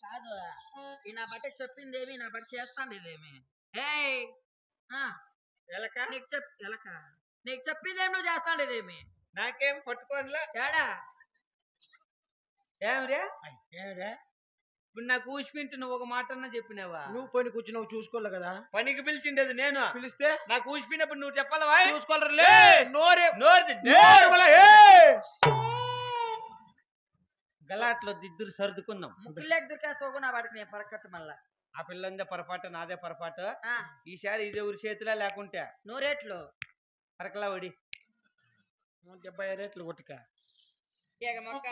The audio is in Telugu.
కాదు ఈ నా బట్టి చెప్పిందేమి నా బట్టి చేస్తాండి ఇదేమి ఎలక నీకు చెప్పిందేమి నువ్వు చేస్తాండి ఇదేమి నాకేం పట్టుకోనిలా ఏడా ఏమిరా ఇప్పుడు నాకు ఊసిపింటి నువ్వు ఒక మాట అన్నా చెప్పినావా? నువ్వు పని కూర్చున్నావు చూసుకోలే కదా. పనికి పిలిచిండేది నేను. పిలిస్తే నాకు ఊసిపోయినప్పుడు నువ్వు చెప్పాలా? చూసుకోలే గలాట్లో దిద్దురు సర్దుకున్నాం. ముక్కులేక దుర్కేసుకోకు నా వాటికి నేను పరకట్టు మళ్ళా. ఆ పిల్లందే పొరపాటు నాదే పొరపాటు. ఈసారి ఇది ఊరి చేతిలో లేకుంటే 100 రేట్లు పరకలా ఒడి 70 రేట్లు కొట్టుక మొక్క